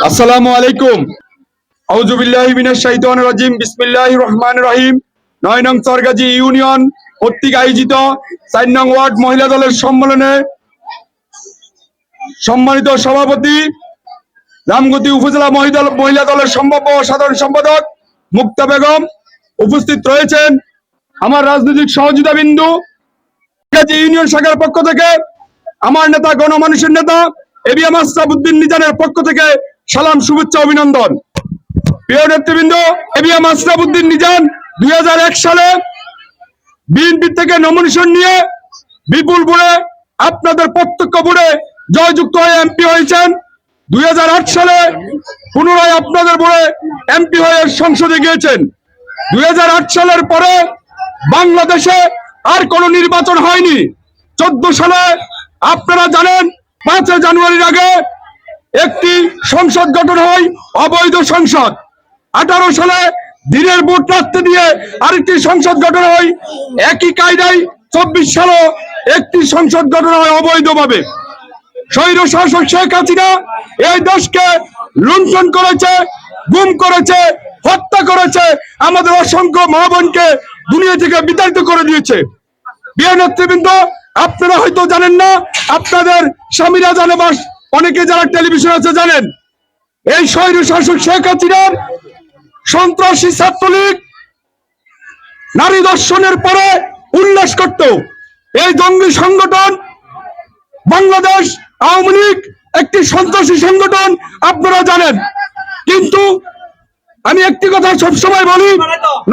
আসসালামু আলাইকুম। আউযু বিল্লাহি মিনাশ শাইতানির রাজিম। বিসমিল্লাহির রহমানির রহিম। ৯ নং চরগাজী ইউনিয়ন কর্তৃক আয়োজিত ৪ নং ওয়ার্ড মহিলা দলের সম্মেলনে সম্মানিত সভাপতি, রামগতি উপজেলা মহিলা দলের সম্ভাব্য সাধারণ সম্পাদক মুক্তা বেগম উপস্থিত রয়েছেন। আমার রাজনৈতিক সহযোগিতা বিন্দু চরগাজী ইউনিয়ন শাখার পক্ষ থেকে আমার নেতা, গণমানুষের নেতা এবিএম আশরাফউদ্দিন নিজানের পক্ষ থেকে সালাম, শুভেচ্ছা, অভিনন্দন। প্রিয় নেতৃবৃন্দ, এবিএম আশরাফউদ্দিন নিজান 2001 সালে বিএনপি থেকে নমিনেশন নিয়ে বিপুল ভোটে আপনাদের প্রত্যক্ষ ভোটে জয়যুক্ত হয়ে এমপি হয়েছেন। 2008 সালে পুনরায় আপনাদের ভোটে এমপি হয়ে সংসদে গিয়েছেন। 2008 সালের পরে বাংলাদেশে আর কোনো নির্বাচন হয়নি। 14 সালে আপনারা জানেন 5 জানুয়ারির আগে একটি সংসদ গঠন হয়, অবৈধ সংসদ। 18 সালে দিনের ভোট রাখতে দিয়ে আরেকটি সংসদ গঠন হয়, একই কায়দায় 24 সালে একটি সংসদ গঠন হয় অবৈধভাবে। স্বৈর শাসক শেখ হাসিনা এই দেশকে লুণ্ঠন করেছে, গুম করেছে, হত্যা করেছে, আমাদের অসংখ্য মা বোনকে দুনিয়া থেকে বিতাড়িত করে দিয়েছে। প্রিয় নেতৃবৃন্দ, আপনারা হয়তো জানেন না, আপনাদের স্বামীরা জানে বা অনেকে যারা টেলিভিশন আছে জানেন, এই স্বৈর শাসক শেখ হাসিনার সন্ত্রাসী ছাত্রলীগ নারী দর্শনের পরে উল্লাস করত। এই জঙ্গি সংগঠন বাংলাদেশ আওয়ামী লীগ একটি সন্ত্রাসী সংগঠন, আপনারা জানেন। কিন্তু আমি একটি কথা সবসময় বলি,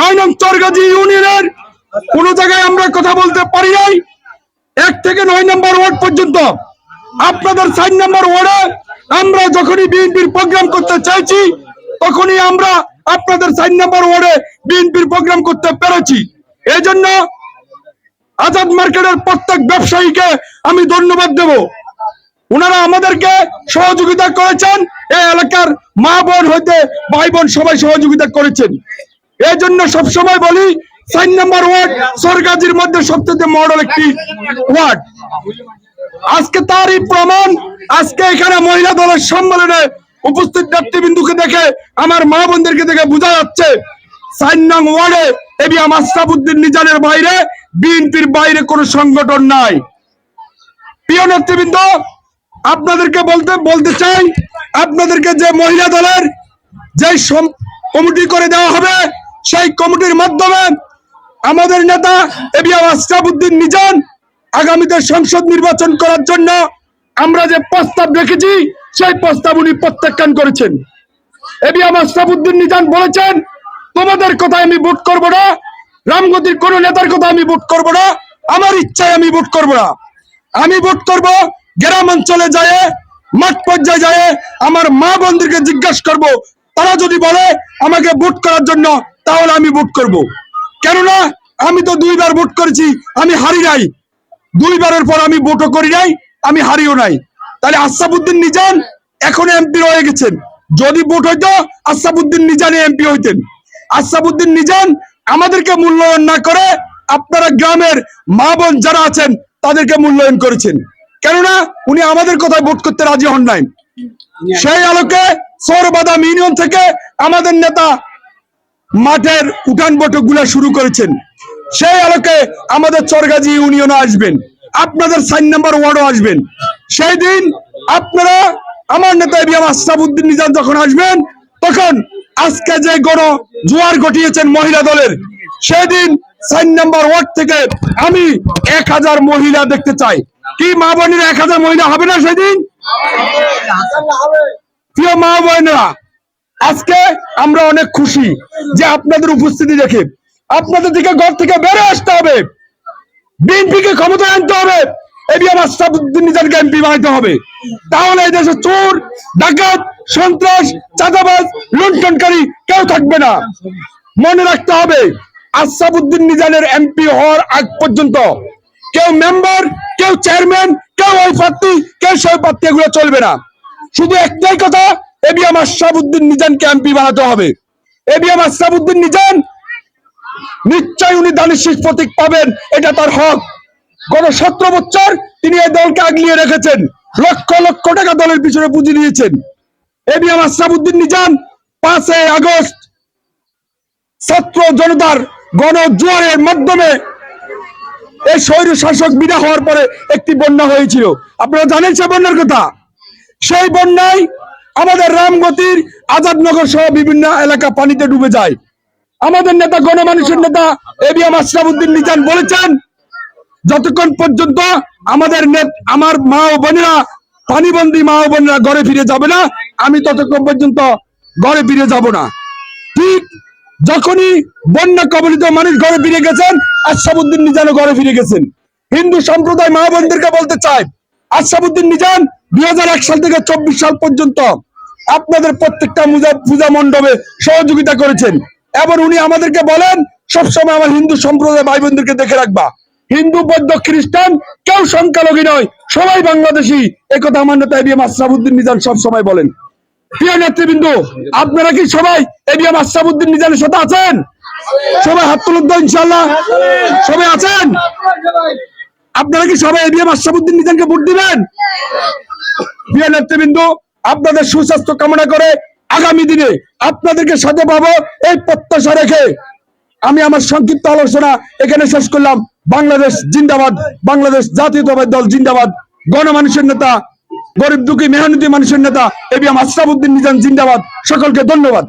৯ নং চরগাজী ইউনিয়নের কোন জায়গায় আমরা কথা বলতে পারি নাই। 1 থেকে 9 নম্বর ওয়ার্ড পর্যন্ত আপনাদের 4 নম্বর ওয়ার্ডে আমরা যখনই বিএনপির প্রোগ্রাম করতে চাইছি, তখনই আমরা আপনাদের 4 নম্বর ওয়ার্ডে বিএনপির প্রোগ্রাম করতে পেরেছি। এই জন্য আজাদ মার্কেটের প্রত্যেক ব্যবসায়ীকে আমি ধন্যবাদ দেব। ওনারা আমাদেরকে সহযোগিতা করেছেন, এই এলাকার মা বোন হইতে ভাই বোন সবাই সহযোগিতা করেছেন। এই জন্য সবসময় বলি, 4 নম্বর ওয়ার্ড চরগাজীর মধ্যে সবচেয়ে মডেল একটি ওয়ার্ড। আজকে তারই প্রমাণ, আজকে এখানে মহিলা দলের সম্মেলনে উপস্থিত নেতৃবৃন্দকে দেখে, আমার মা বোনদেরকে দেখে বোঝা যাচ্ছে 4 নং ওয়ার্ডে এবিএম আশরাফউদ্দিন নিজানের বাইরে, বিএনপির বাইরে কোনো সংগঠন নাই। প্রিয় নেতৃবৃন্দ, আপনাদেরকে বলতে চাই, আপনাদেরকে যে মহিলা দলের যে কমিটি করে দেওয়া হবে, সেই কমিটির মাধ্যমে আমাদের নেতা এবিএম আশরাফউদ্দিন নিজান আগামীতে সংসদ নির্বাচন করার জন্য আমরা যে প্রস্তাব রেখেছি, সেই প্রস্তাব উনি প্রত্যাখ্যান করেছেন। এবিএম আশরাফউদ্দিন নিজান বলেছেন, তোমাদের কথায় আমি ভোট করব না, রামগতির কোন নেতার কথা আমি ভোট করব না, আমার ইচ্ছায় আমি ভোট করব না। আমি ভোট করব গ্রাম অঞ্চলে যায়, মাঠ পর্যায়ে যায়, আমার মা বোনদেরকে জিজ্ঞাসা করব, তারা যদি বলে আমাকে ভোট করার জন্য, তাহলে আমি ভোট করব। কেননা আমি তো 2 বার ভোট করেছি, আমি হারি নাই। 2 বারের পর আমি ভোটও করি নাই, আমি হারিও নাই। তাহলে আশরাফউদ্দিন নিজান এখন এমপি হয়ে গেছেন। যদি ভোট হইতো, আশরাফউদ্দিন নিজান এমপি হইতেন। আশরাফউদ্দিন নিজান আমাদেরকে মূল্যায়ন না করে আপনারা গ্রামের মা বোন যারা আছেন তাদেরকে মূল্যায়ন করেছেন। কেননা উনি আমাদের কথায় ভোট করতে রাজি হন নাই। সেই আলোকে সৌরবাদাম ইউনিয়ন থেকে আমাদের নেতা মাঠের উঠান বৈঠক গুলা শুরু করেছেন। সেই আলোকে আমাদের চরগাজী ইউনিয়নে আসবেন, আপনাদের 4 নম্বর ওয়ার্ডও আসবেন। সেই দিন আপনারা আমার নেতা এবিএম আশরাফউদ্দিন নিজান যখন আসবেন, তখন আজকে যে গণ জোয়ার ঘটিয়েছেন মহিলা দলের, সেদিন 4 নম্বর ওয়ার্ড থেকে আমি 1000 মহিলা দেখতে চাই। কি মা বোনের 1000 মহিলা হবে না সেদিন? প্রিয় মা বোনেরা, আজকে আমরা অনেক খুশি যে আপনাদের উপস্থিতি দেখে। আপনাদের দিকে ঘর থেকে বেড়ে আসতে হবে, বিএনপিকে ক্ষমতায় আনতে হবে, এবিএম আশরাফউদ্দিন নিজানকে এমপি বানাইতে হবে। তাহলে এই দেশে চোর, ডাকাত, সন্ত্রাস, চাঁদাবাজ, লুণ্ঠনকারী কেউ থাকবে না। মনে রাখতে হবে, আশরাফউদ্দিন নিজানের এমপি হওয়ার আগ পর্যন্ত কেউ মেম্বার, কেউ চেয়ারম্যান, কেউ ওই প্রার্থী, কেউ সেই প্রার্থী, এগুলো চলবে না। শুধু একটাই কথা, এবিএম আশরাফউদ্দিন নিজানকে এমপি বানাতে হবে। এবিএম আশরাফউদ্দিন নিজান নিশ্চয় উনি দানের শীষ প্রতীক পাবেন, এটা তার হক। গত 17 বছর তিনি এই দলকে আগলিয়ে রেখেছেন, লক্ষ লক্ষ টাকা দলের পিছনে পুঁজি দিয়েছেন। এবিএম আশরাফুদ্দিন নিজাম 5 আগস্ট ছাত্র জনতার গণজোয়ারের মাধ্যমে এই স্বৈর শাসক বিদায় হওয়ার পরে একটি বন্যা হয়েছিল। আপনারা জানেন সে বন্যার কথা। সেই বন্যায় আমাদের রামগতির আজাদনগর সহ বিভিন্ন এলাকা পানিতে ডুবে যায়। আমাদের নেতা, গণমানুষের নেতা এবিএম আশরাফুদ্দিন নিজাম বলেছেন, যতক্ষণ পর্যন্ত আমার মা ও বোনেরা, পানিবন্দী মা ও বোনেরা ঘরে ফিরে যাবে না, আমি ততক্ষণ পর্যন্ত ঘরে ফিরে যাব না। ঠিক যখনই বন্যা কবলিত মানুষ ঘরে ফিরে গেছেন, আশরাফুদ্দিন নিজামও ঘরে ফিরে গেছেন। হিন্দু সম্প্রদায় মা বোনদেরকে বলতে চাই, আশরাফুদ্দিন নিজাম 2001 সাল থেকে 24 সাল পর্যন্ত আপনাদের প্রত্যেকটা পূজা মণ্ডপে সহযোগিতা করেছেন এবং উনি আমাদেরকে বলেন, সবসময় আমার হিন্দু সম্প্রদায় ভাই বোনদেরকে দেখে রাখবা। হিন্দু, বৌদ্ধ, খ্রিস্টান কেউ সংখ্যালঘু নয়, সবাই বাংলাদেশী। একথা আমার নেতা এবিএম আশরাফুদ্দিন নিজাম সব সময় বলেন। প্রিয় নেতৃবৃন্দ, আপনারা কি সবাই এবিএম আশরাফুদ্দিন নিজামের সাথে আছেন? সবাই হাত তুলুন তো, ইনশাআল্লাহ সবাই আছেন। আপনারা কি সবাই এবিএম আশরাফুদ্দিন নিজামকে ভোট দিবেন? প্রিয় নেতৃবৃন্দ, আপনাদের সুস্বাস্থ্য কামনা করে আগামী দিনে আপনাদেরকে সাথে পাবো এই প্রত্যাশা রেখে আমি আমার সংক্ষিপ্ত আলোচনা এখানে শেষ করলাম। বাংলাদেশ জিন্দাবাদ, বাংলাদেশ জাতীয়তাবাদী দল জিন্দাবাদ, গণমানুষের নেতা, গরিব দুঃখী মেহনতি মানুষের নেতা এবিএম আশরাফুদ্দিন নিজাম জিন্দাবাদ। সকলকে ধন্যবাদ।